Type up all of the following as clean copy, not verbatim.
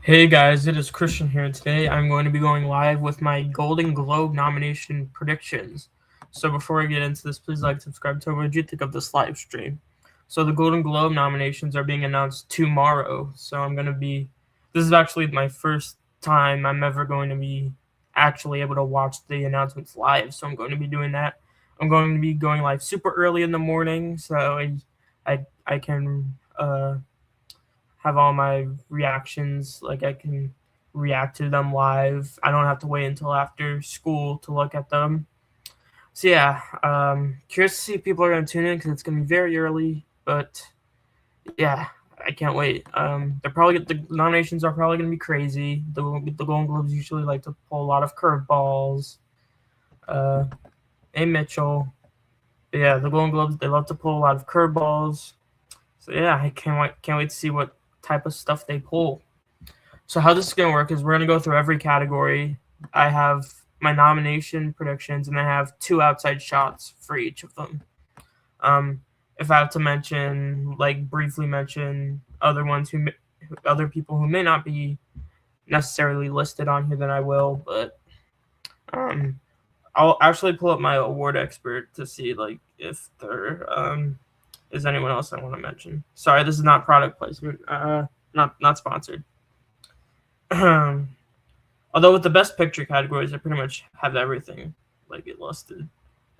Hey guys, it is Christian here, and today I'm going to be going live with my Golden Globe nomination predictions. So before I get into this, please like, subscribe, tell me what you think of this live stream. So the Golden Globe nominations are being announced tomorrow. So this is actually my first time I'm ever going to be actually able to watch the announcements live. So I'm going to be doing that. I'm going to be going live super early in the morning, so I can have all my reactions. Like I can react to them live. I don't have to wait until after school to look at them. So yeah, curious to see if people are gonna tune in because it's gonna be very early. But yeah, I can't wait. The nominations are probably gonna be crazy. The Golden Globes usually like to pull a lot of curveballs. Uh, A. Mitchell. But yeah, the Golden Globes, they love to pull a lot of curveballs. So yeah, I can't wait to see what type of stuff they pull. So how this is gonna work is we're gonna go through every category. I have my nomination predictions, and I have two outside shots for each of them. Um, if I have to briefly mention other people who may not be necessarily listed on here, then I will. But um, I'll actually pull up my award expert to see if there is anyone else I want to mention. Sorry, this is not product placement. Not sponsored. Although with the best picture categories, I pretty much have everything it listed.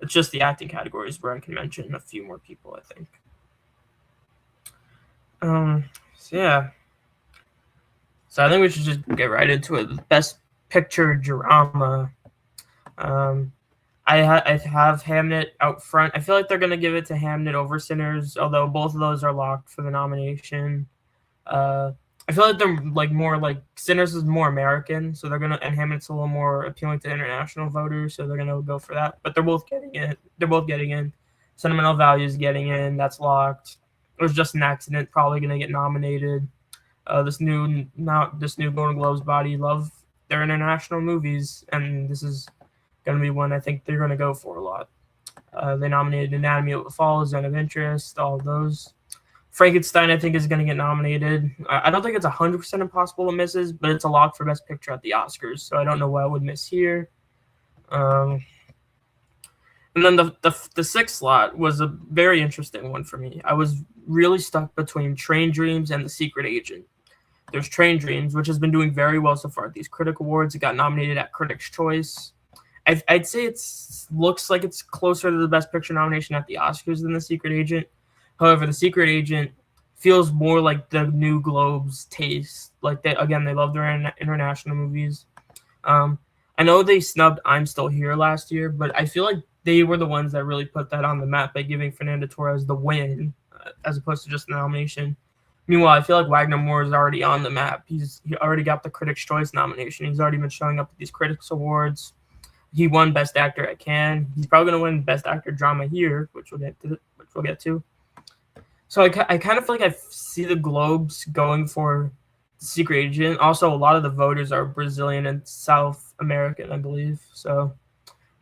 It's just the acting categories where I can mention a few more people, I think. So yeah. So I think we should just get right into it. Best picture drama. Um, I have Hamnet out front. I feel like they're gonna give it to Hamnet over Sinners, although both of those are locked for the nomination. Uh, I feel like they're more like Sinners is more American, so they're gonna and Hamlet's a little more appealing to international voters, so they're gonna go for that. But they're both getting in. They're both getting in. Sentimental Values getting in. That's locked. It was just an accident. Probably gonna get nominated. This new Golden Globes body love their international movies, and this is gonna be one I think they're gonna go for a lot. They nominated Anatomy of a Fall, Zone of Interest, all of those. Frankenstein, I think, is going to get nominated. I don't think it's 100% impossible it misses, but it's a lock for Best Picture at the Oscars, so I don't know why it would miss here. And then the sixth slot was a very interesting one for me. I was really stuck between Train Dreams and The Secret Agent. There's Train Dreams, which has been doing very well so far at these Critic Awards. It got nominated at Critics' Choice. I'd say it looks like it's closer to the Best Picture nomination at the Oscars than The Secret Agent. However, The Secret Agent feels more like the new Globes taste. They love their international movies. I know they snubbed I'm Still Here last year, but I feel like they were the ones that really put that on the map by giving Fernando Torres the win, as opposed to just the nomination. Meanwhile, I feel like Wagner Moore is already on the map. He already got the Critics' Choice nomination. He's already been showing up at these Critics Awards. He won Best Actor at Cannes. He's probably going to win Best Actor Drama here, which we'll get to. So I kind of feel like I see the Globes going for The Secret Agent. Also, a lot of the voters are Brazilian and South American, I believe. So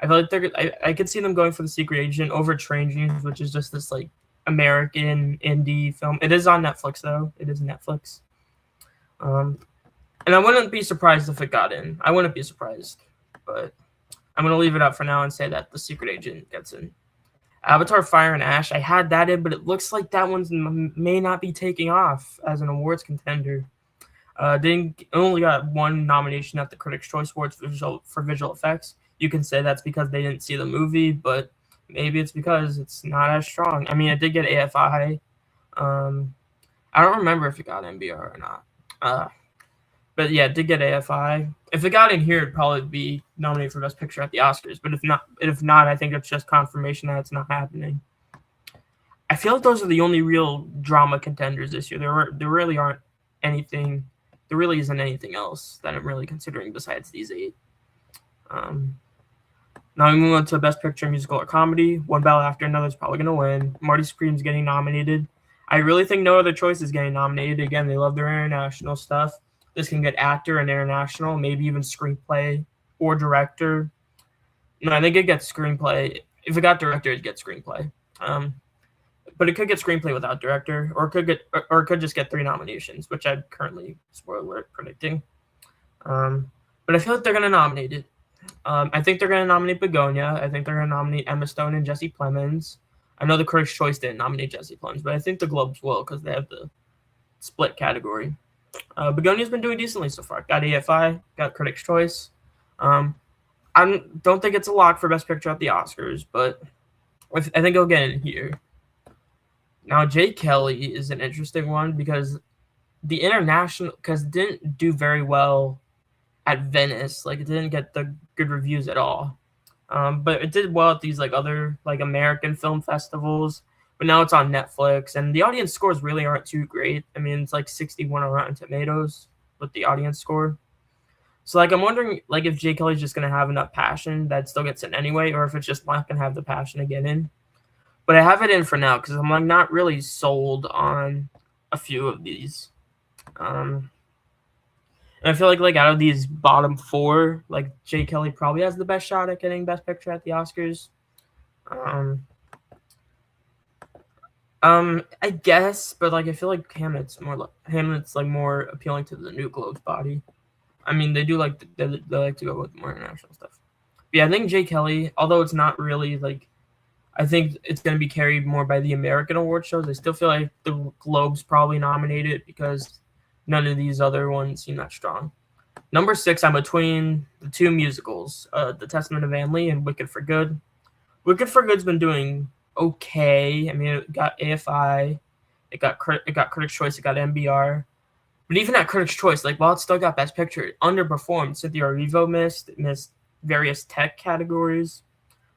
I feel like I could see them going for The Secret Agent over Train Dreams, which is just this American indie film. It is on Netflix though. It is Netflix. And I wouldn't be surprised if it got in. I wouldn't be surprised, but I'm gonna leave it up for now and say that The Secret Agent gets in. Avatar: Fire and Ash, I had that in, but it looks like that one may not be taking off as an awards contender. Only got one nomination at the Critics' Choice Awards for visual effects. You can say that's because they didn't see the movie, but maybe it's because it's not as strong. I mean, it did get AFI. I don't remember if it got MBR or not. But yeah, it did get AFI. If it got in here, it'd probably be nominated for Best Picture at the Oscars. But if not, I think it's just confirmation that it's not happening. I feel like those are the only real drama contenders this year. There really aren't anything. There really isn't anything else that I'm really considering besides these 8. Now we move on to Best Picture, Musical or Comedy. One Ballot After Another is probably going to win. Marty Scream's getting nominated. I really think No Other Choice is getting nominated. Again, they love their international stuff. This can get actor and international, maybe even screenplay or director. No, I think it gets screenplay. If it got director, it gets screenplay. but it could get screenplay without director, or it could just get 3 nominations, which I'm currently, spoiler alert, predicting. But I feel like they're gonna nominate it. I think they're gonna nominate Begonia. I think they're gonna nominate Emma Stone and Jesse Plemons. I know the Critics' Choice didn't nominate Jesse Plemons, but I think the Globes will because they have the split category. Begonia's been doing decently so far. Got AFI, got Critics' Choice. I don't think it's a lock for Best Picture at the Oscars, but I think it'll get in here. Now, Jay Kelly is an interesting one because it didn't do very well at Venice. Like, it didn't get the good reviews at all. But it did well at these like other like American film festivals. But now it's on Netflix, and the audience scores really aren't too great. I mean, it's like 61 on Rotten Tomatoes with the audience score. So like I'm wondering like if Jay Kelly's just gonna have enough passion that still gets in anyway, or if it's just not gonna have the passion to get in. But I have it in for now because I'm like not really sold on a few of these. And I feel like out of these bottom 4, like Jay Kelly probably has the best shot at getting Best Picture at the Oscars. I guess, but like I feel like Hamlet's like more appealing to the New Globes body. I mean, they do like they like to go with more international stuff. But yeah, I think Jay Kelly, although it's not really like, I think it's going to be carried more by the American award shows. I still feel like the Globes probably nominated it because none of these other ones seem that strong. Number 6, I'm between the 2 musicals, The Testament of Anne Lee and Wicked for Good. Wicked for Good's been doing okay. I mean, it got AFI, it got Critics' Choice, it got MBR. But even at Critics' Choice, like while it still got Best Picture, it underperformed. Cynthia Erivo missed various tech categories,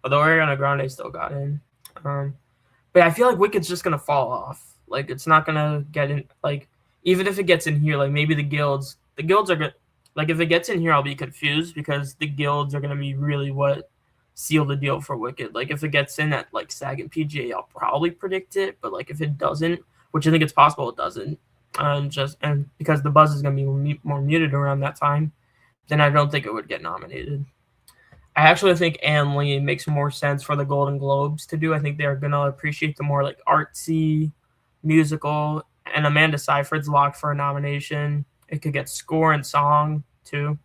although Ariana Grande still got in. But I feel like Wicked's just gonna fall off. Like it's not gonna get in. Like even if it gets in here, like maybe the guilds are good. Like if it gets in here, I'll be confused because the guilds are gonna be really what seal the deal for Wicked. Like if it gets in at like SAG and PGA, I'll probably predict it. But like if it doesn't, which I think it's possible it doesn't, and because the buzz is gonna be more muted around that time, then I don't think it would get nominated. I actually think Anne Lee makes more sense for the Golden Globes to do. I think they're gonna appreciate the more like artsy musical, and Amanda Seyfried's locked for a nomination. It could get score and song too.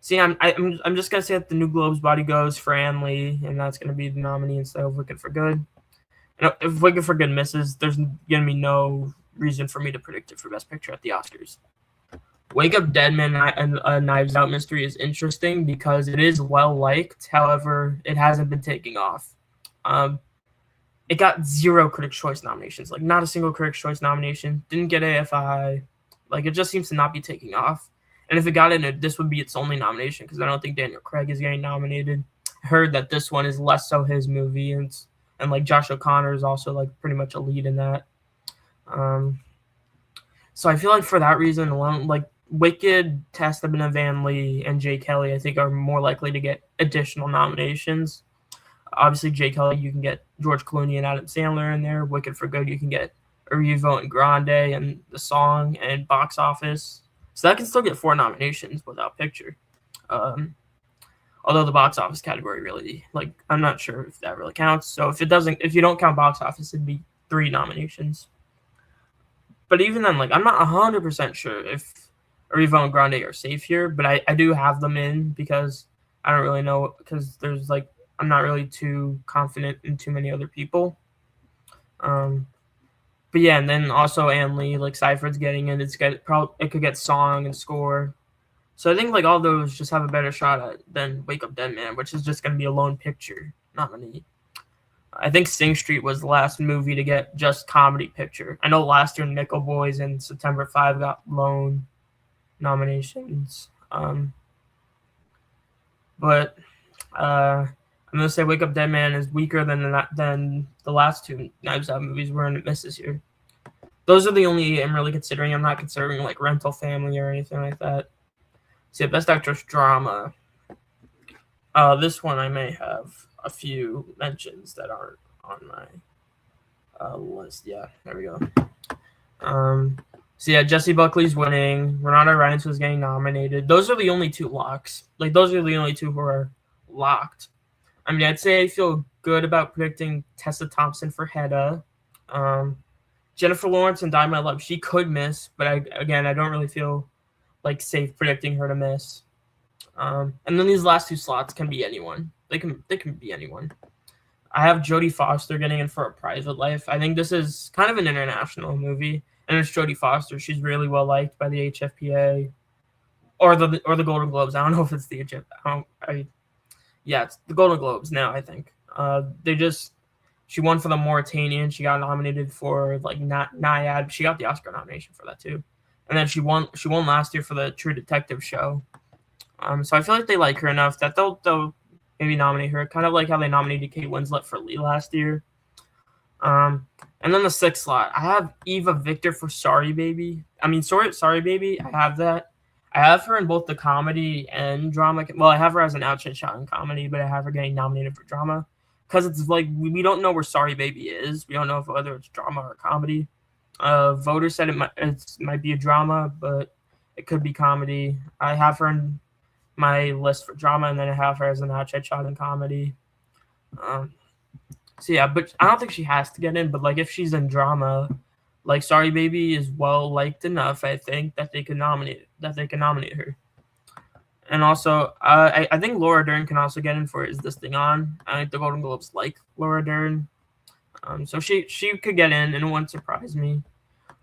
See, I'm just gonna say that the New Globes body goes for Anne Lee, and that's gonna be the nominee instead of Wicked for Good. And if Wicked for Good misses, there's gonna be no reason for me to predict it for Best Picture at the Oscars. Wake Up Dead Man and Knives Out Mystery is interesting because it is well liked. However, it hasn't been taking off. It got 0 Critics' Choice nominations, like not a single Critics' Choice nomination. Didn't get AFI. Like it just seems to not be taking off. And if it got in, this would be its only nomination because I don't think Daniel Craig is getting nominated. I heard that this one is less so his movie, and like Josh O'Connor is also like pretty much a lead in that. So I feel like for that reason alone, like Wicked, Testament of Anne Lee, and Jay Kelly, I think are more likely to get additional nominations. Obviously, Jay Kelly, you can get George Clooney and Adam Sandler in there. Wicked for Good, you can get Erivo and Grande and the song and Box Office. So that can still get 4 nominations without picture. Although the Box Office category really, like, I'm not sure if that really counts. So if you don't count Box Office, it'd be 3 nominations. But even then, like, I'm not 100% sure if Erivo and Grande are safe here, but I do have them in because I don't really know, because there's like, I'm not really too confident in too many other people. But yeah, and then also Anne Lee, like Seyfried's getting in. It could get song and score. So I think like all those just have a better shot at than Wake Up Dead Man, which is just going to be a lone picture nominee. I think Sing Street was the last movie to get just comedy picture. I know last year Nickel Boys and September 5 got lone nominations. But I'm gonna say Wake Up Dead Man is weaker than the last 2 Knives Out movies were, and it misses here. Those are the only I'm really considering. I'm not considering like Rental Family or anything like that. So yeah, Best Actress Drama. This one I may have a few mentions that aren't on my list. Yeah, there we go. So yeah, Jessie Buckley's winning. Renata Reines was getting nominated. Those are the only 2 locks. Like those are the only 2 who are locked. I mean, I'd say I feel good about predicting Tessa Thompson for Hedda. Um, Jennifer Lawrence and Die My Love, she could miss, but I don't really feel like safe predicting her to miss. And then these last two slots can be anyone. They can be anyone. I have Jodie Foster getting in for A Private Life. I think this is kind of an international movie, and it's Jodie Foster. She's really well liked by the HFPA or the Golden Globes. I don't know if it's the HF. Yeah, it's the Golden Globes now. I think she won for The Mauritanian. She got nominated for like Nyad. She got the Oscar nomination for that too, and then she won last year for the True Detective show. So I feel like they like her enough that they'll maybe nominate her, kind of like how they nominated Kate Winslet for Lee last year. And then the sixth slot, I have Eva Victor for Sorry Baby. Sorry Baby. I have that. I have her in both the comedy and drama. Well, I have her as an outshine shot in comedy, but I have her getting nominated for drama because it's like we don't know where Sorry Baby is. We don't know whether it's drama or comedy. Voters said it might be a drama, but it could be comedy. I have her in my list for drama, and then I have her as an outside shot in comedy. So yeah, but I don't think she has to get in. But like if she's in drama, like Sorry Baby is well liked enough, I think that they can nominate her. And also, I think Laura Dern can also get in for Is This Thing On? I think the Golden Globes like Laura Dern, so she could get in, and it wouldn't surprise me.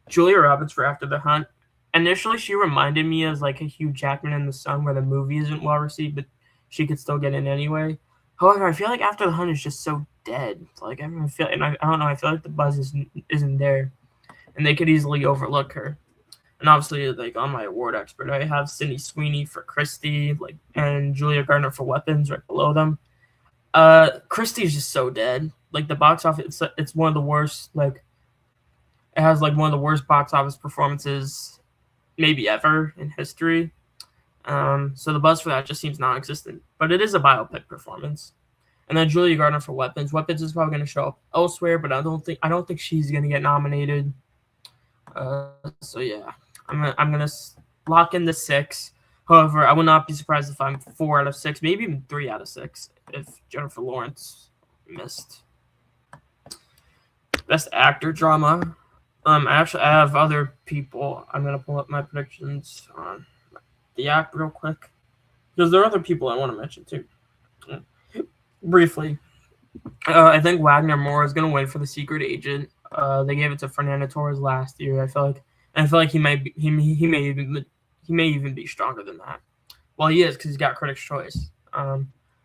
Julia Roberts for After the Hunt. Initially, she reminded me as like a Hugh Jackman in The Sun, where the movie isn't well received, but she could still get in anyway. However, I feel like After the Hunt is just so dead. Like I don't know. I feel like the buzz isn't there, and they could easily overlook her. And obviously, like on my award expert, I have Sydney Sweeney for Christie, and Julia Garner for Weapons right below them. Christie is just so dead. Like the box office, it's one of the worst. Like it has like one of the worst box office performances maybe ever in history. So the buzz for that just seems non-existent. But it is a biopic performance. And then Julia Garner for Weapons. Weapons is probably going to show up elsewhere, but I don't think she's going to get nominated. So yeah, I'm gonna lock in the 6. However, I would not be surprised if I'm 4 out of 6, maybe even 3 out of 6 if Jennifer Lawrence missed. Best Actor Drama. I have other people. I'm gonna pull up my predictions on the app real quick because there are other people I want to mention too. Briefly, I think Wagner Moore is gonna win for The Secret Agent. They gave it to Fernando Torres last year. I feel like he may even be stronger than that. Well, he is because he's got Critics' Choice.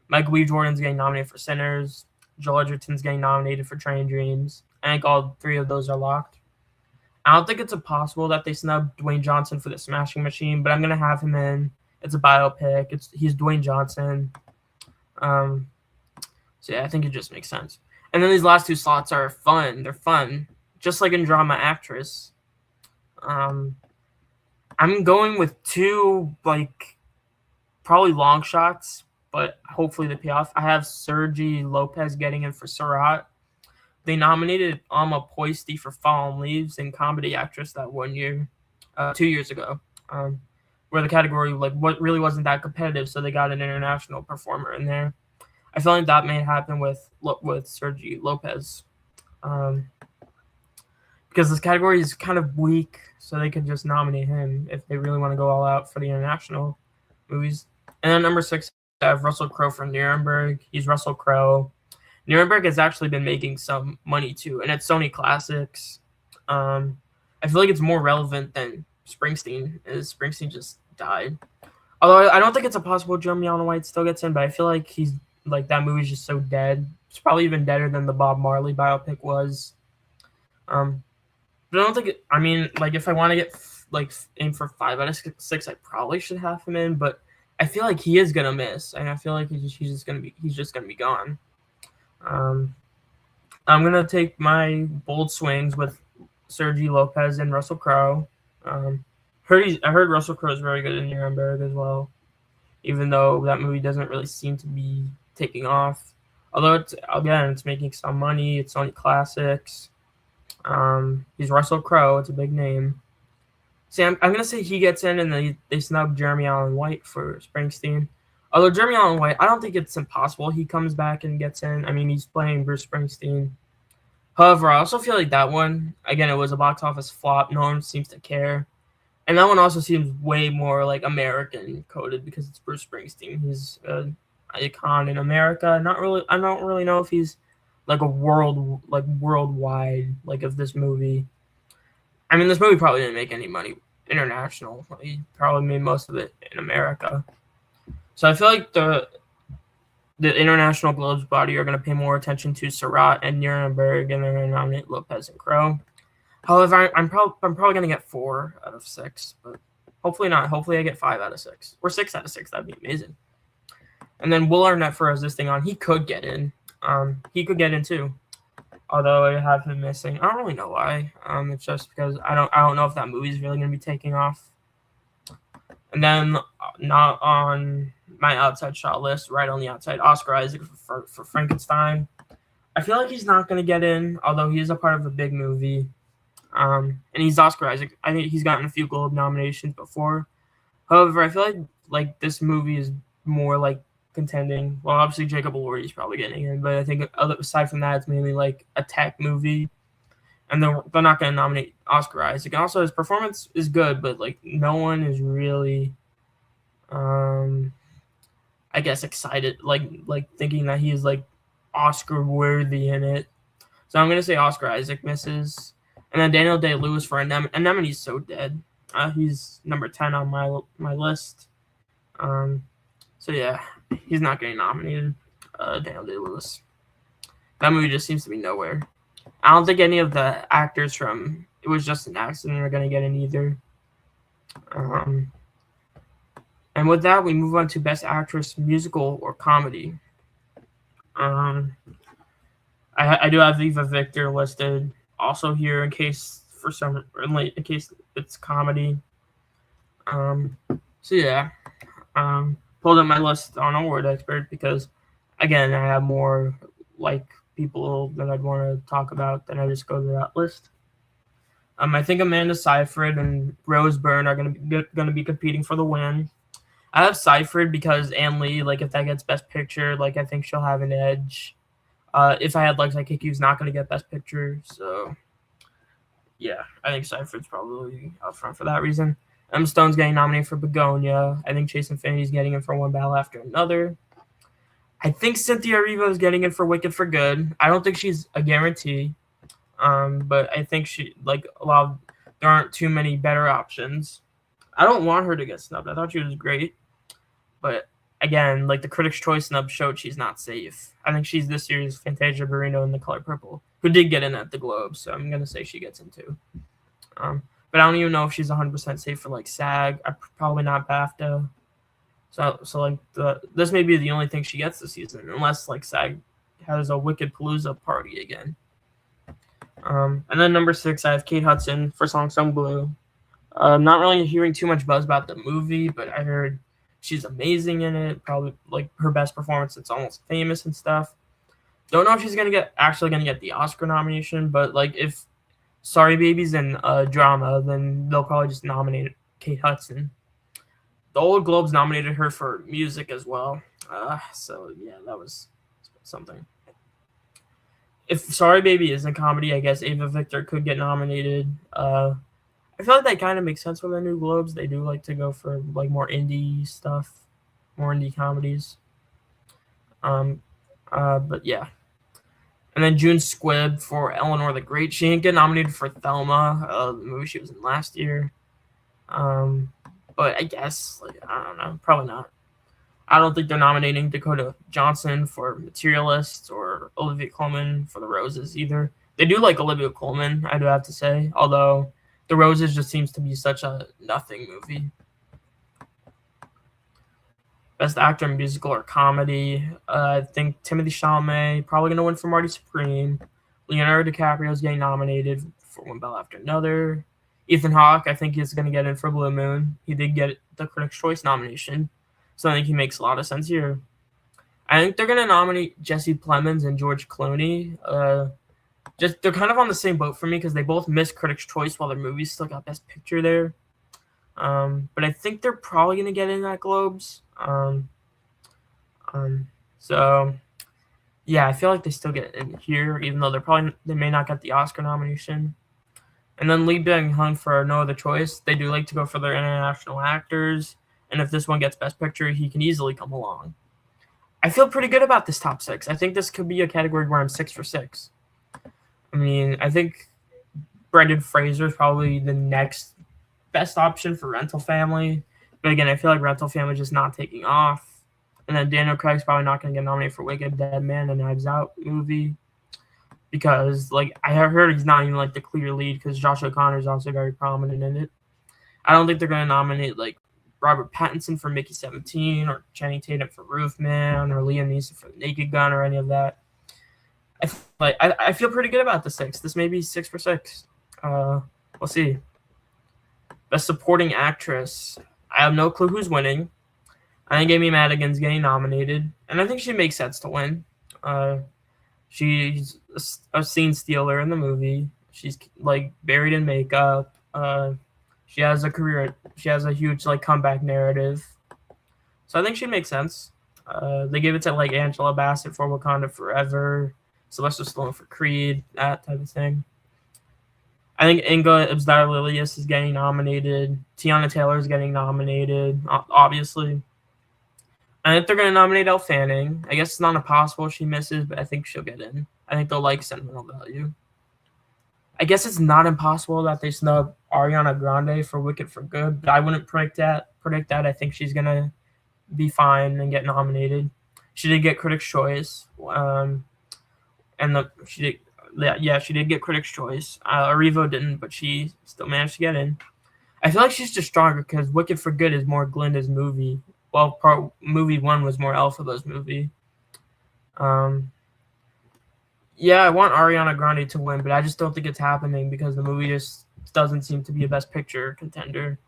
Michael B. Jordan's getting nominated for Sinners. Joel Edgerton's getting nominated for Train Dreams. I think all 3 of those are locked. I don't think it's impossible that they snub Dwayne Johnson for The Smashing Machine, but I'm gonna have him in. It's a biopic. He's Dwayne Johnson. So yeah, I think it just makes sense. And then these last 2 slots are fun. They're fun, just like in Drama Actress. I'm going with 2 like probably long shots, but hopefully they pay off. I have Sergi Lopez getting in for Surat. They nominated Alma Poisty for Fallen Leaves in Comedy Actress that 1 year, 2 years ago, where the category what really wasn't that competitive, so they got an international performer in there. I feel like that may happen with Sergi Lopez, because this category is kind of weak, so they could just nominate him if they really want to go all out for the international movies. And then number 6, I have Russell Crowe from Nuremberg. He's Russell Crowe. Nuremberg has actually been making some money too, and it's Sony Classics. I feel like it's more relevant than Springsteen, as Springsteen just died. Although I don't think it's impossible Jeremy Allen White still gets in, but I feel like he's like that movie's just so dead. It's probably even deader than the Bob Marley biopic was. But I don't think if I want to get aim for 5 out of 6, I probably should have him in. But I feel like he is gonna miss, and I feel like he's just gonna be gone. I'm gonna take my bold swings with Sergi Lopez and Russell Crowe. I heard Russell Crowe is very good in Nuremberg as well, even though that movie doesn't really seem to be taking off. Although it's making some money. It's Sony Classics. He's Russell Crowe. It's a big name. See, I'm gonna say he gets in, and they snub Jeremy Allen White for Springsteen. Although Jeremy Allen White, I don't think it's impossible he comes back and gets in. I mean, he's playing Bruce Springsteen. However, I also feel like that one, again, it was a box office flop. No one seems to care. And that one also seems way more like American coded because it's Bruce Springsteen. He's an icon in America. Not really. I don't really know if he's like worldwide like of this movie. I mean, this movie probably didn't make any money international. He probably made most of it in America. So I feel like the international Globes body are going to pay more attention to Surratt and Nuremberg, and they're going to nominate Lopez and Crowe. However, I'm probably going to get 4 out of 6, but hopefully not. Hopefully I get 5 out of 6 or 6 out of 6. That'd be amazing. And then Will Arnett for Resisting On, he could get in. He could get in too. Although I have him missing. I don't really know why. It's just because I don't know if that movie's really going to be taking off. And then not on my outside shot list, right on the outside, Oscar Isaac for Frankenstein. I feel like he's not going to get in, although he is a part of a big movie. And he's Oscar Isaac. I think he's gotten a few Globe nominations before. However, I feel like this movie is more like contending. Well, obviously Jacob Elordi is probably getting in, but I think aside from that, it's mainly like a tech movie. And they're not going to nominate Oscar Isaac. And also, his performance is good, but like no one is really, I guess, excited, like thinking that he is like Oscar worthy in it. So I'm going to say Oscar Isaac misses. And then Daniel Day-Lewis for Anemone. Anemone's so dead. He's number 10 on my list. So yeah, he's not getting nominated. Daniel Day-Lewis. That movie just seems to be nowhere. I don't think any of the actors from It Was Just an Accident are going to get in either. And with that, we move on to Best Actress, Musical or Comedy. I do have Eva Victor listed also here in case it's comedy. So yeah, pulled up my list on Award Expert because, again, I have more like people that I'd want to talk about, then I just go to that list. I think Amanda Seyfried and Rose Byrne are going to be competing for the win. I have Seyfried because Ann Lee, like if that gets Best Picture, like I think she'll have an edge. If I had Legs Like Hickey's not going to get Best Picture, so yeah, I think Seyfried's probably up front for that reason. Emma Stone's getting nominated for Begonia. I think Chase Infinity's getting in for One Battle After Another. I think Cynthia Erivo is getting in for Wicked for Good. I don't think she's a guarantee, but I think there aren't too many better options. I don't want her to get snubbed. I thought she was great, but again, like the Critics' Choice snub showed, she's not safe. I think she's this year's Fantasia Barrino in The Color Purple, who did get in at the Globe, so I'm gonna say she gets in too. But I don't even know if she's 100% safe for like SAG. Probably not BAFTA. So like this may be the only thing she gets this season, unless like SAG has a Wicked Palooza party again. And then number 6, I have Kate Hudson for Song Sung Blue. I'm not really hearing too much buzz about the movie, but I heard she's amazing in it. Probably like her best performance since Almost Famous and stuff. Don't know if she's actually gonna get the Oscar nomination, but like if Sorry Baby's in drama, then they'll probably just nominate Kate Hudson. The Old Globes nominated her for music as well. So yeah, that was something. If Sorry Baby is in comedy, I guess Ava Victor could get nominated. I feel like that kind of makes sense with the new Globes. They do like to go for like more indie stuff, more indie comedies. But yeah. And then June Squibb for Eleanor the Great. She didn't get nominated for Thelma, the movie she was in last year. But I guess, like, I don't know, probably not. I don't think they're nominating Dakota Johnson for Materialists or Olivia Colman for The Roses either. They do like Olivia Colman, I do have to say, although The Roses just seems to be such a nothing movie. Best Actor in Musical or Comedy. I think Timothée Chalamet probably going to win for Marty Supreme. Leonardo DiCaprio is getting nominated for One Battle After Another. Ethan Hawke, I think he's going to get in for Blue Moon. He did get the Critics' Choice nomination, so I think he makes a lot of sense here. I think they're going to nominate Jesse Plemons and George Clooney. They're kind of on the same boat for me because they both missed Critics' Choice while their movies still got Best Picture there. But I think they're probably going to get in at Globes. So yeah, I feel like they still get in here, even though they may not get the Oscar nomination. And then Lee Byung-hun for No Other Choice. They do like to go for their international actors, and if this one gets Best Picture, he can easily come along. I feel pretty good about this top 6. I think this could be a category where I'm 6 for 6. I mean, I think Brendan Fraser is probably the next best option for Rental Family. But again, I feel like Rental Family is just not taking off. And then Daniel Craig's probably not going to get nominated for Wicked, Dead Man, and Knives Out movie. Because, like, I have heard he's not even, like, the clear lead because Josh O'Connor is also very prominent in it. I don't think they're going to nominate, like, Robert Pattinson for Mickey 17 or Channing Tatum for Roofman or Liam Neeson for The Naked Gun or any of that. I feel pretty good about the 6. This may be 6 for 6. We'll see. Best Supporting Actress. I have no clue who's winning. I think Amy Madigan's getting nominated, and I think she makes sense to win. She's a scene stealer in the movie. She's like buried in makeup. She has a career. She has a huge like comeback narrative. So I think she makes sense. They gave it to like Angela Bassett for Wakanda Forever, Sylvester Stallone for Creed, that type of thing. I think Inga Ibsdar-Lilius is getting nominated. Tiana Taylor is getting nominated, obviously. I think they're going to nominate Elle Fanning. I guess it's not impossible if she misses, but I think she'll get in. I think they'll like sentimental value. I guess it's not impossible that they snub Ariana Grande for Wicked for Good, but I wouldn't predict that. I think she's going to be fine and get nominated. She did get Critics' Choice. She did get Critics' Choice. Arrivo didn't, but she still managed to get in. I feel like she's just stronger because Wicked for Good is more Glinda's movie. Well, movie 1 was more Elphaba's movie. Yeah, I want Ariana Grande to win, but I just don't think it's happening because the movie just doesn't seem to be a Best Picture contender.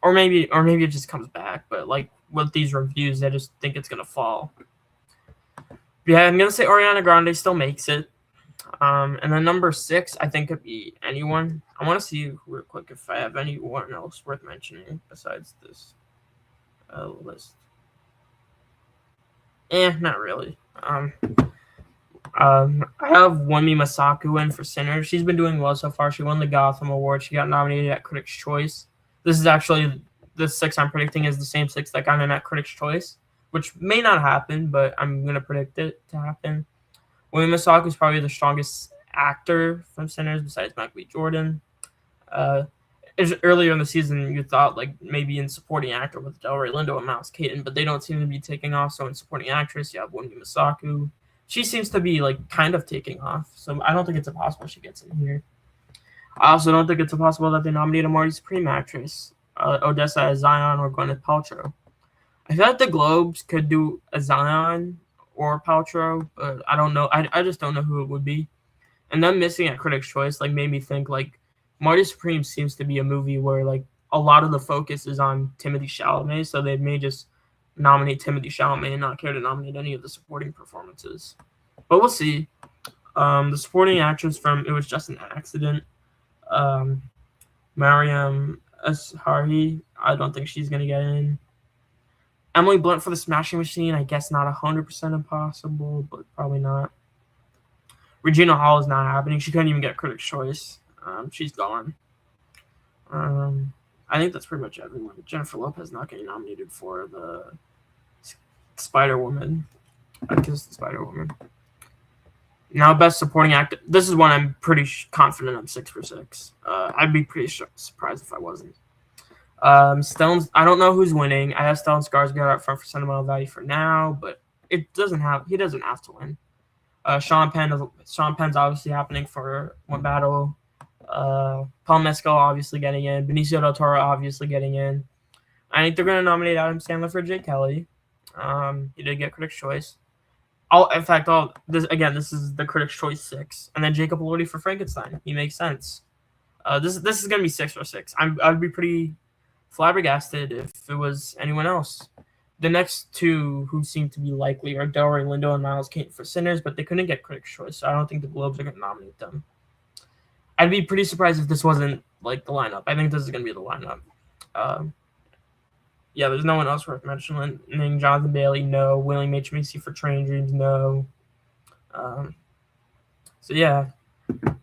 Or maybe it just comes back, but like with these reviews, I just think it's gonna fall. Yeah, I'm gonna say Ariana Grande still makes it. And then number 6, I think could be anyone. I want to see real quick if I have anyone else worth mentioning besides this list. Not really. I have Wunmi Masaku in for Sinners. She's been doing well so far. She won the Gotham Award. She got nominated at Critics' Choice. This is actually the 6 I'm predicting is the same 6 that got in at Critics' Choice, which may not happen, but I'm gonna predict it to happen. Wunmi Masaku is probably the strongest actor from Sinners besides Michael B. Jordan. Earlier in the season, you thought like maybe in supporting actor with Delroy Lindo and Miles Caton, but they don't seem to be taking off. So in supporting actress, you have Wunmi Masaku. She seems to be like kind of taking off. So I don't think it's impossible she gets in here. I also don't think it's impossible that they nominate a Marty Supreme actress, Odessa as Zion or Gwyneth Paltrow. I feel like the Globes could do a Zion or Paltrow, but I don't know. I just don't know who it would be. And them missing at Critics' Choice like made me think like Marty Supreme seems to be a movie where like a lot of the focus is on Timothée Chalamet, so they may just nominate Timothée Chalamet and not care to nominate any of the supporting performances. But we'll see. The supporting actress from It Was Just an Accident, Mariam Asharhi, I don't think she's gonna get in. Emily Blunt for The Smashing Machine, I guess not 100% impossible, but probably not. Regina Hall is not happening. She couldn't even get Critics' Choice. She's gone. I think that's pretty much everyone. Jennifer Lopez not getting nominated for the Spider-Woman. I guess the Spider-Woman. Now, Best Supporting Actor. This is one I'm pretty confident I'm 6 for 6. I'd be pretty surprised if I wasn't. Stellan, I don't know who's winning. I have Stellan Skarsgård up front for sentimental value for now, but he doesn't have to win. Sean Penn's obviously happening for One Battle. Paul Mescal obviously getting in. Benicio del Toro obviously getting in. I think they're going to nominate Adam Sandler for Jake Kelly. He did get Critics' Choice. This is the Critics' Choice 6, and then Jacob Elordi for Frankenstein. He makes sense. This is going to be 6 for 6. I'd be pretty flabbergasted if it was anyone else. The next 2 who seem to be likely are Delroy Lindo and Miles Caton for Sinners, but they couldn't get Critics' Choice, so I don't think the Globes are going to nominate them. I'd be pretty surprised if this wasn't like the lineup. I think this is going to be the lineup. Yeah, there's no one else worth mentioning. Jonathan Bailey, no. William H. Macy for Train Dreams, no. So yeah,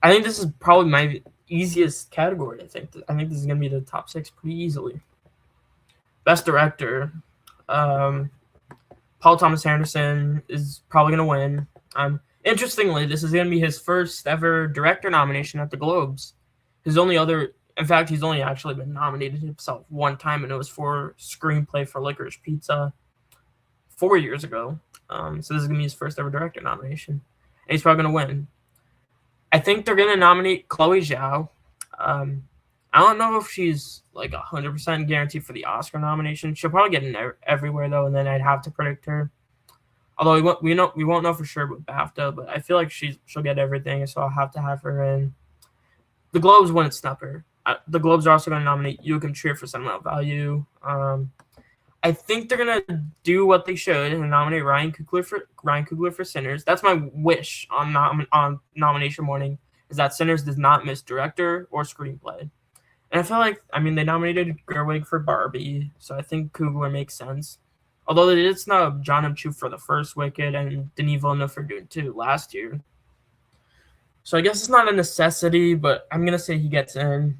I think this is probably my easiest category. I think this is gonna be the top 6 pretty easily. Best Director, Paul Thomas Anderson is probably gonna win. Interestingly, this is gonna be his first ever director nomination at the Globes. He's only actually been nominated himself one time, and it was for screenplay for Licorice Pizza 4 years ago. So this is gonna be his first ever director nomination, and he's probably gonna win. I think they're gonna nominate Chloe Zhao. I don't know if she's like 100% guaranteed for the Oscar nomination. She'll probably get in everywhere though, and then I'd have to predict her. Although we won't know for sure with BAFTA, but I feel like she'll get everything, so I'll have to have her in. The Globes wouldn't snub her. The Globes are also going to nominate Joachim Trier for sentimental value. I think they're going to do what they should and nominate Ryan Coogler for Sinners. That's my wish on nomination morning, is that Sinners does not miss director or screenplay. And I feel like, they nominated Gerwig for Barbie, so I think Coogler makes sense. Although they did snub John M. Chu for the first Wicked and Denis Villeneuve for Dune 2 last year. So I guess it's not a necessity, but I'm gonna say he gets in.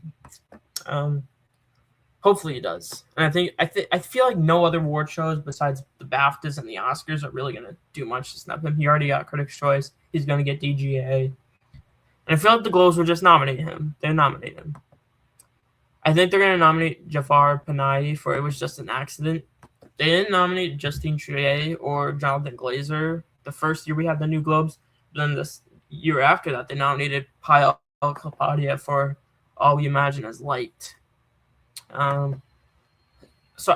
Hopefully he does. And I feel like no other award shows besides the BAFTAs and the Oscars are really gonna do much to snub him. He already got Critics' Choice. He's gonna get DGA. And I feel like the Globes will just nominate him. They nominate him. I think they're gonna nominate Jafar Panahi for It Was Just an Accident. They didn't nominate Justine Triet or Jonathan Glazer the first year we had the new Globes. But then this year after that, they nominated Payal Kapadia for All We Imagine as Light. And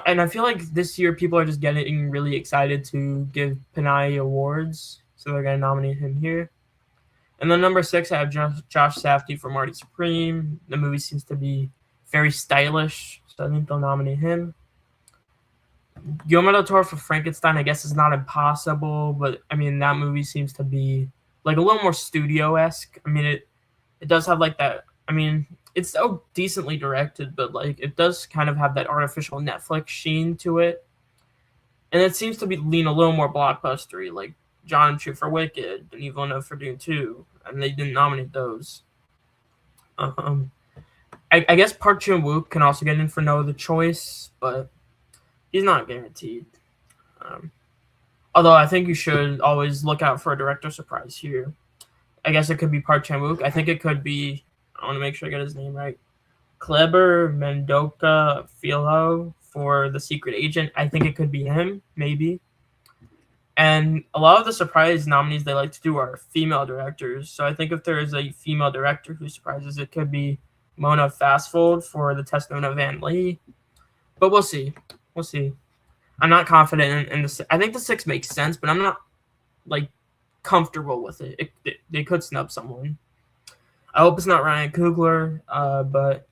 I feel like this year people are just getting really excited to give Panahi awards, so they're going to nominate him here. And then number 6, I have Josh Safdie for Marty Supreme. The movie seems to be very stylish, so I think they'll nominate him. Guillermo del Toro for Frankenstein, I guess, is not impossible, but that movie seems to be like a little more studio-esque. It does have like that. It's so decently directed, but like it does kind of have that artificial Netflix sheen to it, and it seems to lean a little more blockbustery, like John M. Chu for Wicked, Denis Villeneuve for Dune 2, and they didn't nominate those. I guess Park Chan-wook can also get in for No Other Choice, but he's not guaranteed. Although I think you should always look out for a director surprise here. I guess it could be Park Chan-wook. I think it could be, I want to make sure I get his name right, Kleber Mendoka Filho for The Secret Agent. I think it could be him, maybe. And a lot of the surprise nominees they like to do are female directors. So I think if there is a female director who surprises, it could be Mona Fastfold for The Test of Van Lee. But we'll see. I'm not confident in this. I think the 6 makes sense, but I'm not like comfortable with it. They could snub someone. I hope it's not Ryan Coogler, but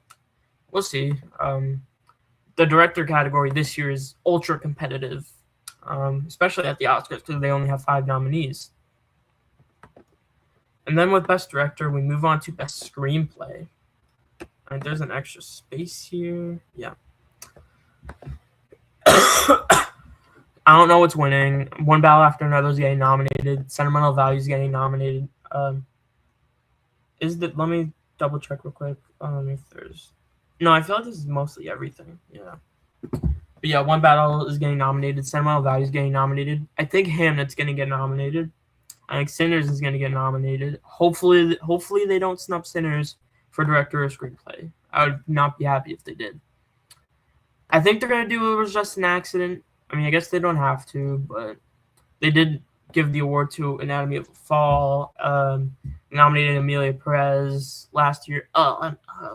we'll see. The director category this year is ultra competitive, especially at the Oscars because they only have 5 nominees. And then with Best Director, we move on to Best Screenplay. And there's an extra space here. Yeah. I don't know what's winning. One Battle After Another is getting nominated. Sentimental Value is getting nominated. Let me double check real quick. If there's no, I feel like this is mostly everything. Yeah. But yeah, One Battle is getting nominated. Sentimental Value is getting nominated. I think Hamlet's gonna get nominated. I think Sinners is gonna get nominated. Hopefully they don't snub Sinners for director or screenplay. I would not be happy if they did. I think they're gonna do It Was Just an Accident. I guess they don't have to, but they did give the award to Anatomy of a Fall. Nominated Emilia Perez last year.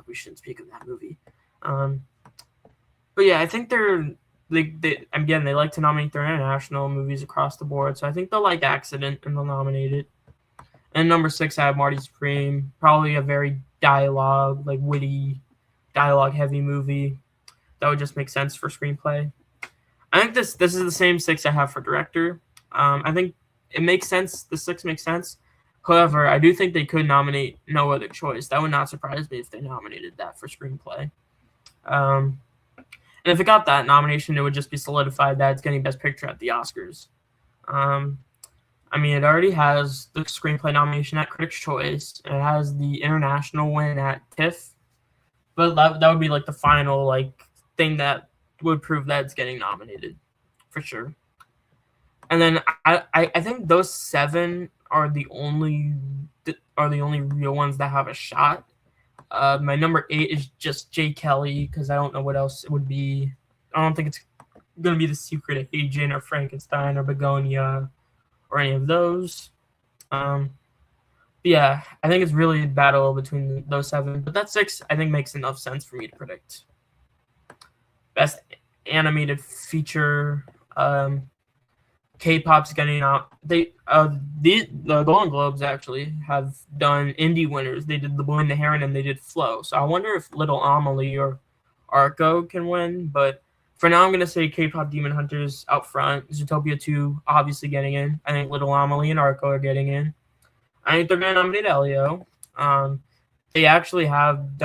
We shouldn't speak of that movie. But yeah, I think they like to nominate their international movies across the board. So I think they'll like Accident and they'll nominate it. And number 6, I have Marty Supreme. Probably a very witty, dialogue-heavy movie. That would just make sense for screenplay. I think this is the same 6 I have for director. I think it makes sense. The 6 makes sense. However, I do think they could nominate No Other Choice. That would not surprise me if they nominated that for screenplay. And And if it got that nomination, it would just be solidified that it's getting Best Picture at the Oscars. I mean, it already has the screenplay nomination at Critics' Choice. It has the international win at TIFF, but that would be like the final like thing that would prove that it's getting nominated for sure. And then I think those 7 are the only real ones that have a shot. My number 8 is just Jay Kelly because I don't know what else it would be. I don't think it's gonna be The Secret Agent or Frankenstein or Begonia or any of those. Yeah, I think it's really a battle between those 7. But that 6 I think makes enough sense for me to predict. Best animated feature. K-pop's getting out. The Golden Globes actually have done indie winners. They did The Boy and the Heron and they did Flow. So I wonder if Little Amelie or Arco can win. But for now, I'm gonna say K-pop Demon Hunters out front. Zootopia 2 obviously getting in. I think Little Amelie and Arco are getting in. I think they're gonna nominate Elio. They actually have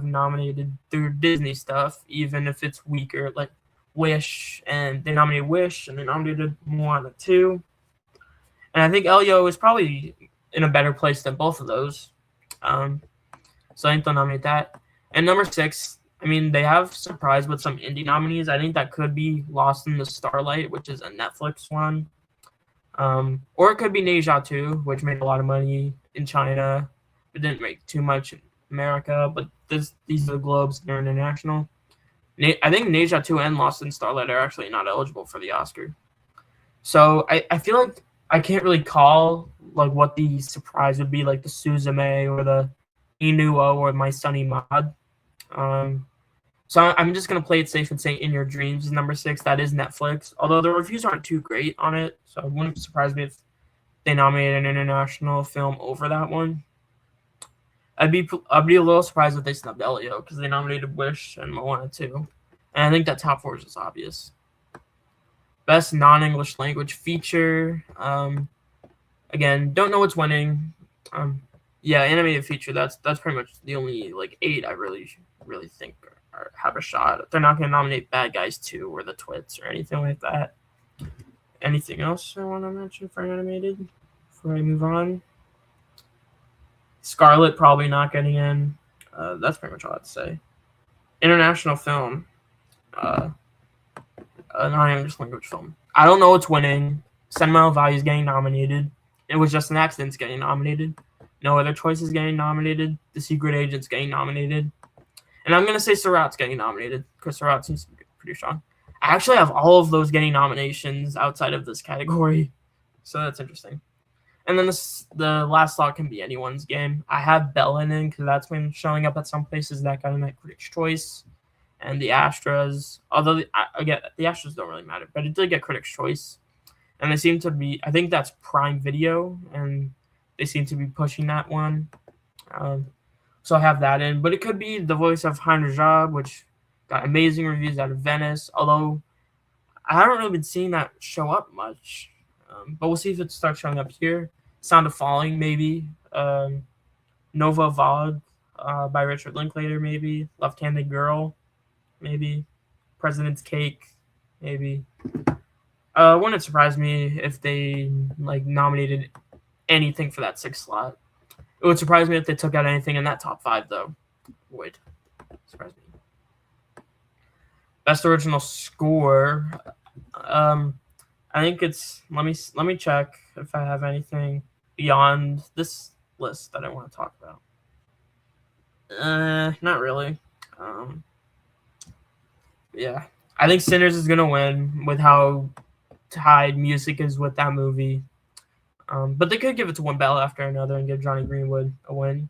nominated their Disney stuff, even if it's weaker. Like Wish, and they nominated Wish, and they nominated Moana 2. And I think Elio is probably in a better place than both of those. So I think they'll nominate that. And number 6, I mean, they have surprised with some indie nominees. I think that could be Lost in the Starlight, which is a Netflix one. Or it could be Ne Zha 2, which made a lot of money in China, but didn't make too much in America. But these are the Globes, they're international. I think Ne Zha 2 and Lost in Starlight are actually not eligible for the Oscar. So I feel like I can't really call like what the surprise would be, like the Suzume or the Inuo or My Sunny Mod. So I'm just going to play it safe and say In Your Dreams is number 6. That is Netflix, although the reviews aren't too great on it. So it wouldn't surprise me if they nominated an international film over that one. I'd be a little surprised if they snubbed Elio because they nominated Wish and Moana 2. And I think that top 4 is just obvious. Best non-English language feature. Again, don't know what's winning. Yeah, animated feature. That's pretty much the only like 8 I really think have a shot. They're not going to nominate Bad Guys 2 or The Twits or anything like that. Anything else I want to mention for animated before I move on? Scarlet probably not getting in. That's pretty much all I'd say. International film. Non-English language film. I don't know what's winning. Sentimental Value is getting nominated. It Was Just an Accident's getting nominated. No Other Choices getting nominated. The Secret Agent's getting nominated. And I'm going to say Surat's getting nominated because Surat seems to be pretty strong. I actually have all of those getting nominations outside of this category. So that's interesting. And then the last slot can be anyone's game. I have Bellin in because that's been showing up at some places that got in at Critics' Choice. And the Astras, although the Astras don't really matter, but it did get Critics' Choice. And they seem to be, I think that's Prime Video, and they seem to be pushing that one. So I have that in. But it could be the voice of Heinrich Job, which got amazing reviews out of Venice, although I haven't really been seeing that show up much. But we'll see if it starts showing up here. Sound of Falling, maybe. Nova Vogue by Richard Linklater, maybe. Left-Handed Girl, maybe. President's Cake, maybe. Wouldn't surprise me if they nominated anything for that 6th slot. It would surprise me if they took out anything in that top 5, though. Would surprise me. Best original score. I think it's let me check if I have anything beyond this list that I want to talk about. Not really. Yeah, I think Sinners is gonna win with how tied music is with that movie. But they could give it to one battle after another and give Johnny Greenwood a win.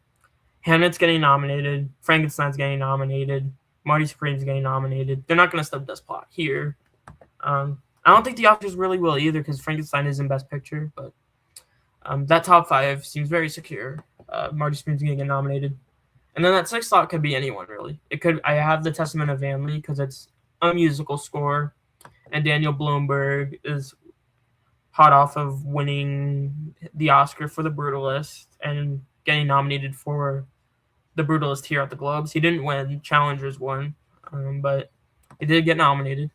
Hamlet's getting nominated. Frankenstein's getting nominated. Marty Supreme's getting nominated. They're not gonna stub Desplat here. I don't think the Oscars really will either because Frankenstein is in Best Picture, but that top 5 seems very secure. Marty Supreme's going to get nominated. And then that 6th slot could be anyone, really. I have The Testament of Vanley because it's a musical score, and Daniel Blumberg is hot off of winning the Oscar for The Brutalist and getting nominated for The Brutalist here at the Globes. He didn't win. Challengers won. but he did get nominated.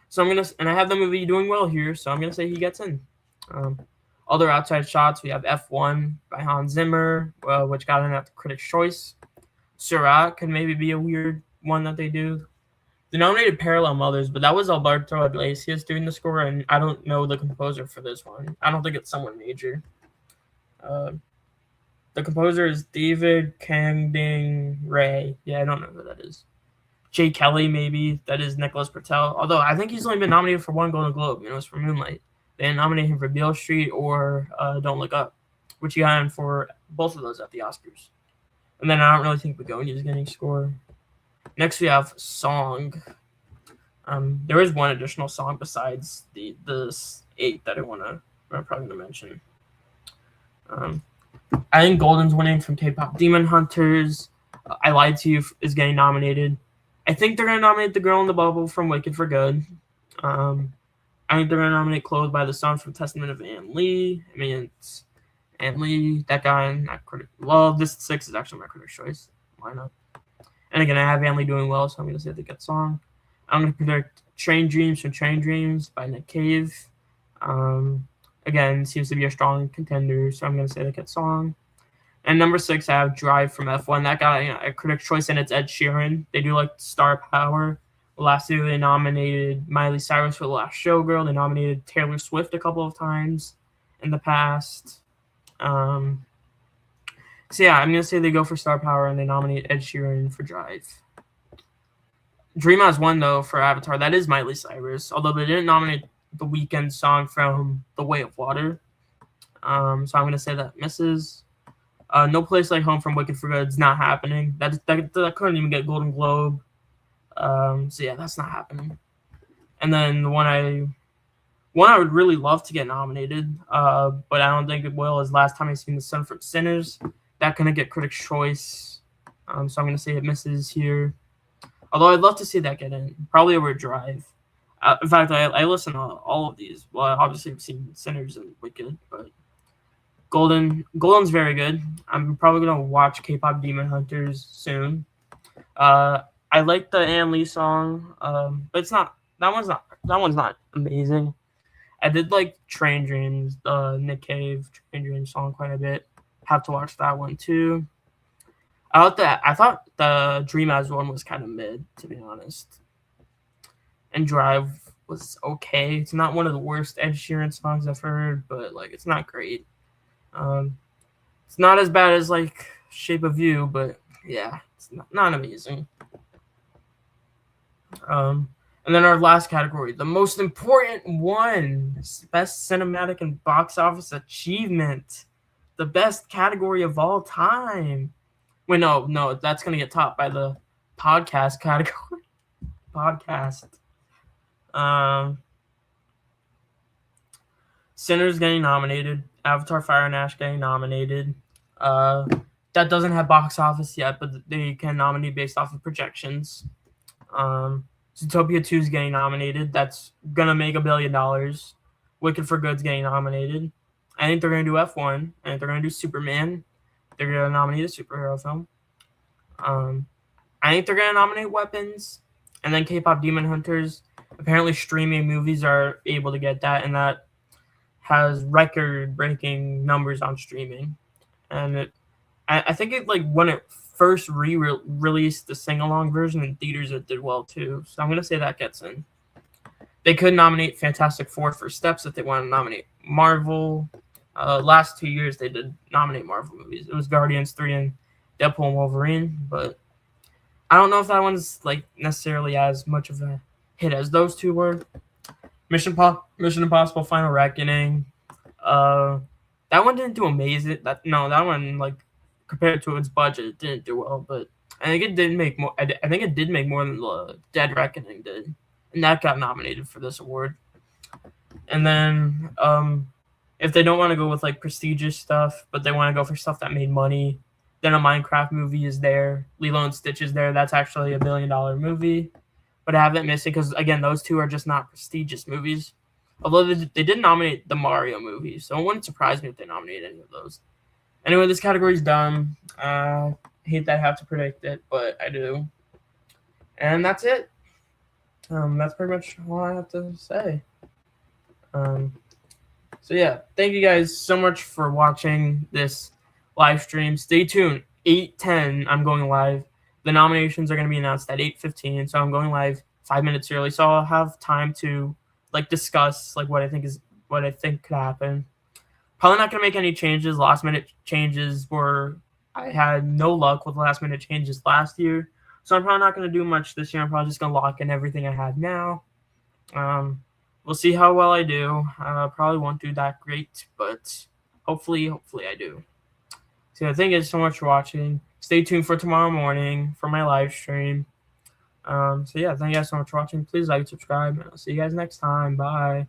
So I have the movie doing well here, so I'm gonna say he gets in. Other outside shots, we have F1 by Hans Zimmer, which got in at the Critics' Choice. Seurat could maybe be a weird one that they do. They nominated Parallel Mothers, but that was Alberto Iglesias doing the score, and I don't know the composer for this one. I don't think it's someone major. The composer is David Kangding Ray. Yeah, I don't know who that is. Jay Kelly, maybe. That is Nicholas Patel. Although I think he's only been nominated for one Golden Globe. It's for Moonlight. They didn't nominate him for Beale Street or Don't Look Up, which he got in for both of those at the Oscars. And then I don't really think Begonia is getting score. Next, we have Song. There is one additional song besides the 8 that I'm probably going to mention. I think Golden's winning from K-Pop Demon Hunters. I Lied to You is getting nominated. I think they're going to nominate The Girl in the Bubble from Wicked for Good. I think they're going to nominate Clothed by the Sun from Testament of Ann Lee. I mean, it's Ann Lee, that guy, not critic. Well, this 6 is actually my Critics' Choice. Why not? And again, I have Ann Lee doing well, so I'm going to say they get song. I'm going to predict Train Dreams from Train Dreams by Nick Cave. Again, seems to be a strong contender, so I'm going to say they get song. And number 6, I have Drive from F1. That got a Critics' Choice, and it's Ed Sheeran. They do like Star Power. Last year, they nominated Miley Cyrus for The Last Showgirl. They nominated Taylor Swift a couple of times in the past. So yeah, I'm going to say they go for Star Power, and they nominate Ed Sheeran for Drive. Dream Has Won, though, for Avatar. That is Miley Cyrus, although they didn't nominate The Weeknd song from The Way of Water. So I'm going to say that misses. No Place Like Home from Wicked for Good is not happening. That couldn't even get Golden Globe. So yeah, that's not happening. And then the one I would really love to get nominated, but I don't think it will, is Last Time I Seen the Sun from Sinners. That couldn't get Critics' Choice. So I'm going to say it misses here. Although I'd love to see that get in. Probably over Drive. In fact, I listen to all of these. Well, obviously I've seen Sinners and Wicked, but Golden's very good. I'm probably gonna watch K-Pop Demon Hunters soon. I like the Ann Lee song, but it's not that one's not amazing. I did like Train Dreams, the Nick Cave Train Dreams song quite a bit. Have to watch that one too. I thought the Dream As one was kind of mid, to be honest. And Drive was okay. It's not one of the worst Ed Sheeran songs I've heard, but like it's not great. It's not as bad as like Shape of You, but yeah, it's not amazing. And then our last category, the most important one, best cinematic and box office achievement, the best category of all time. Wait, no, that's gonna get topped by the podcast category. Podcast. Sinners getting nominated. Avatar: Fire and Ash getting nominated. That doesn't have box office yet, but they can nominate based off of projections. Zootopia 2 is getting nominated. That's gonna make $1 billion. Wicked for Good's getting nominated. I think they're gonna do F1. I think they're gonna do Superman. They're gonna nominate a superhero film. I think they're gonna nominate Weapons, and then K-Pop Demon Hunters. Apparently, streaming movies are able to get that, and that has record-breaking numbers on streaming. And I think it like when it first released the sing-along version in theaters, it did well too. So I'm gonna say that gets in. They could nominate Fantastic Four for Steps if they want to nominate Marvel. Last 2 years they did nominate Marvel movies. It was Guardians 3 and Deadpool and Wolverine, but I don't know if that one's like necessarily as much of a hit as those two were. Mission Impossible: Final Reckoning. That one didn't do amazing. That one, like, compared to its budget, it didn't do well. But I think it did make more. I think it did make more than the Dead Reckoning did, and that got nominated for this award. And then, if they don't want to go with like prestigious stuff, but they want to go for stuff that made money, then a Minecraft movie is there. Lilo and Stitch is there. That's actually $1 billion movie. But I have it missing because, again, those two are just not prestigious movies. Although they did nominate the Mario movie, so it wouldn't surprise me if they nominate any of those. Anyway, this category's done. Hate that I have to predict it, but I do. And that's it. That's pretty much all I have to say. So yeah, thank you guys so much for watching this live stream. Stay tuned. 8:10, I'm going live. The nominations are going to be announced at 8:15, so I'm going live 5 minutes early. So I'll have time to discuss what I think could happen. Probably not going to make any changes. Last minute changes I had no luck with last minute changes last year, so I'm probably not going to do much this year. I'm probably just going to lock in everything I had now. We'll see how well I do. Probably won't do that great, but hopefully I do. So yeah, thank you so much for watching. Stay tuned for tomorrow morning for my live stream. So yeah, thank you guys so much for watching. Please like, subscribe, and I'll see you guys next time. Bye.